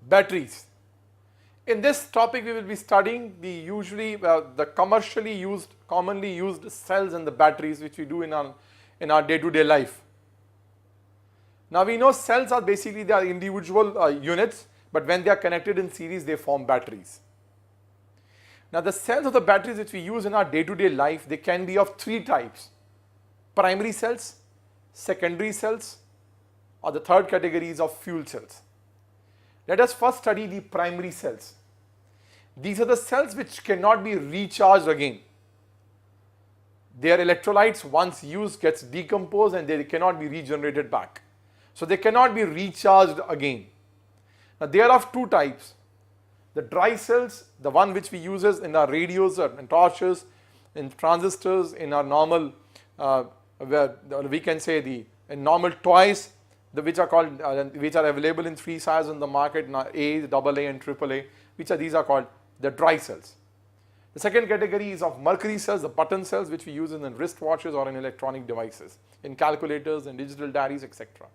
Batteries. In this topic we will be studying the commonly used cells and the batteries which we do in our day-to-day life. Now we know cells are basically they are individual units, but when they are connected in series they form batteries. Now the cells of the batteries which we use in our day-to-day life, they can be of three types: primary cells, secondary cells, or the third category is of fuel cells. Let us first study the primary cells. These are the cells which cannot be recharged again. Their electrolytes once used gets decomposed and they cannot be regenerated back. So they cannot be recharged again. Now they are of two types. The dry cells, the one which we use in our radios and torches, in transistors, in our normal, we can say the normal toys, which are called, which are available in three sizes in the market, A, AA and AAA, these are called the dry cells. The second category is of mercury cells, the button cells which we use in wristwatches or in electronic devices, in calculators and digital diaries, etc.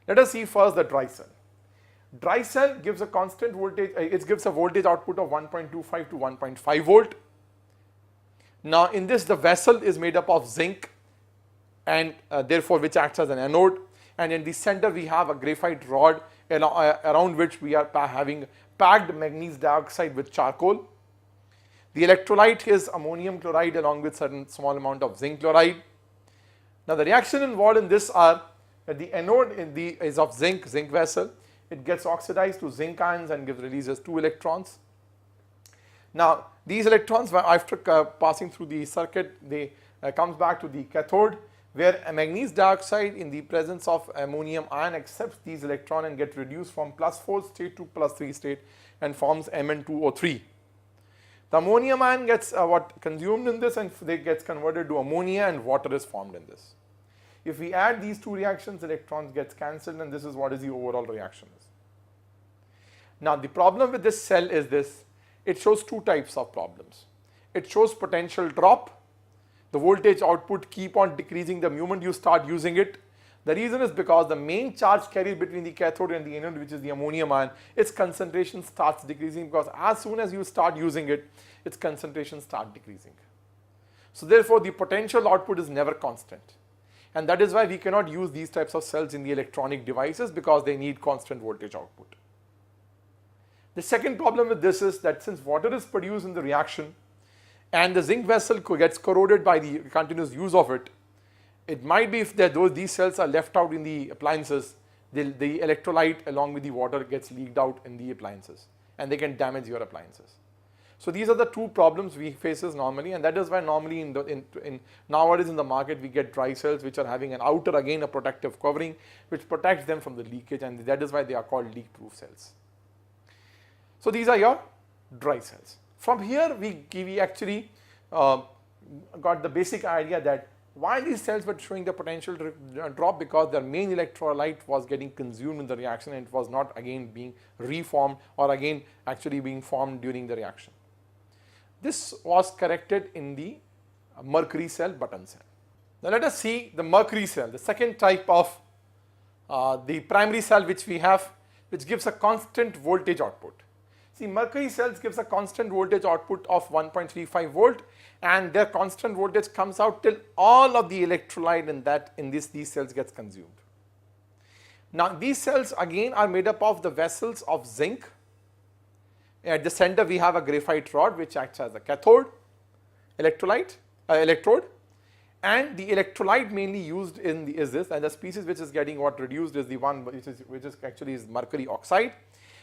Let us see first the dry cell. Dry cell gives a constant voltage, it gives a voltage output of 1.25 to 1.5 volt. Now in this the vessel is made up of zinc and therefore which acts as an anode, and in the center we have a graphite rod around which we are having packed manganese dioxide with charcoal. The electrolyte is ammonium chloride along with certain small amount of zinc chloride. Now the reaction involved in this are that the anode is of zinc vessel. It gets oxidized to zinc ions and releases 2 electrons. Now these electrons, after passing through the circuit, they comes back to the cathode, where a manganese dioxide in the presence of ammonium ion accepts these electrons and get reduced from +4 state to +3 state and forms Mn2O3. The ammonium ion gets consumed in this and they gets converted to ammonia and water is formed in this. If we add these two reactions, electrons gets cancelled and this is what is the overall reaction is. Now the problem with this cell is this: it shows two types of problems. It shows potential drop. The voltage output keep on decreasing the moment you start using it. The reason is because the main charge carried between the cathode and the anode, which is the ammonium ion, its concentration starts decreasing, because as soon as you start using it, its concentration starts decreasing. So therefore the potential output is never constant, and that is why we cannot use these types of cells in the electronic devices, because they need constant voltage output. The second problem with this is that since water is produced in the reaction and the zinc vessel gets corroded by the continuous use of it, it might be if these cells are left out in the appliances, the electrolyte along with the water gets leaked out in the appliances and they can damage your appliances. So these are the two problems we faces normally, and that is why normally nowadays in the market we get dry cells which are having an outer, again a protective covering which protects them from the leakage, and that is why they are called leak proof cells. So these are your dry cells. From here we actually got the basic idea that why these cells were showing the potential drop, because their main electrolyte was getting consumed in the reaction and it was not again being reformed or again actually being formed during the reaction. This was corrected in the mercury cell, button cell. Now let us see the mercury cell, the second type of the primary cell which we have, which gives a constant voltage output. See, mercury cells gives a constant voltage output of 1.35 volt, and their constant voltage comes out till all of the electrolyte in these cells gets consumed. Now these cells again are made up of the vessels of zinc. At the center we have a graphite rod which acts as a cathode electrode, and the electrolyte mainly used is this, and the species which is getting reduced is the one which is actually mercury oxide.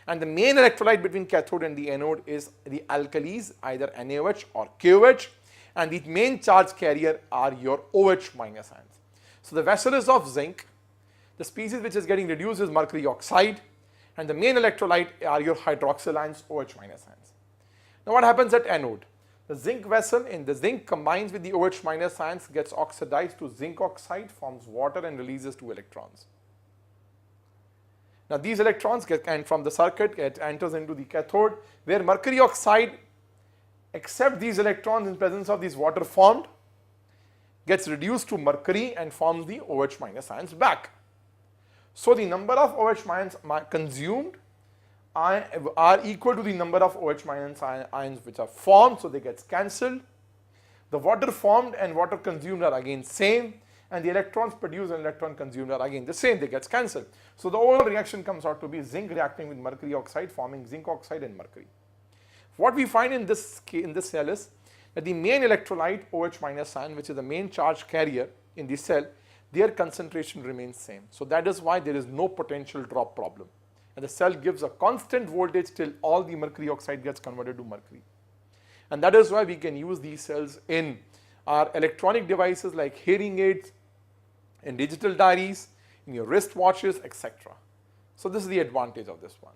And the main electrolyte between cathode and the anode is the alkalis, either NaOH or KOH, and the main charge carrier are your OH minus ions. So the vessel is of zinc, the species which is getting reduced is mercury oxide, and the main electrolyte are your hydroxyl ions, OH minus ions. Now what happens at anode? The zinc vessel, in the zinc combines with the OH minus ions, gets oxidized to zinc oxide, forms water and releases 2 electrons. Now these electrons from the circuit enters into the cathode, where mercury oxide accepts these electrons in presence of these water formed, gets reduced to mercury and forms the OH minus ions back. So the number of OH ions consumed are equal to the number of OH minus ions which are formed, so they get cancelled. The water formed and water consumed are again same, and the electrons produced and electron consumed are again the same, they get cancelled. So the overall reaction comes out to be zinc reacting with mercury oxide, forming zinc oxide and mercury. What we find in this cell is that the main electrolyte OH minus ion, which is the main charge carrier in the cell, their concentration remains same. So that is why there is no potential drop problem, and the cell gives a constant voltage till all the mercury oxide gets converted to mercury. And that is why we can use these cells in our electronic devices like hearing aids, in digital diaries, in your wristwatches, etc. So this is the advantage of this one.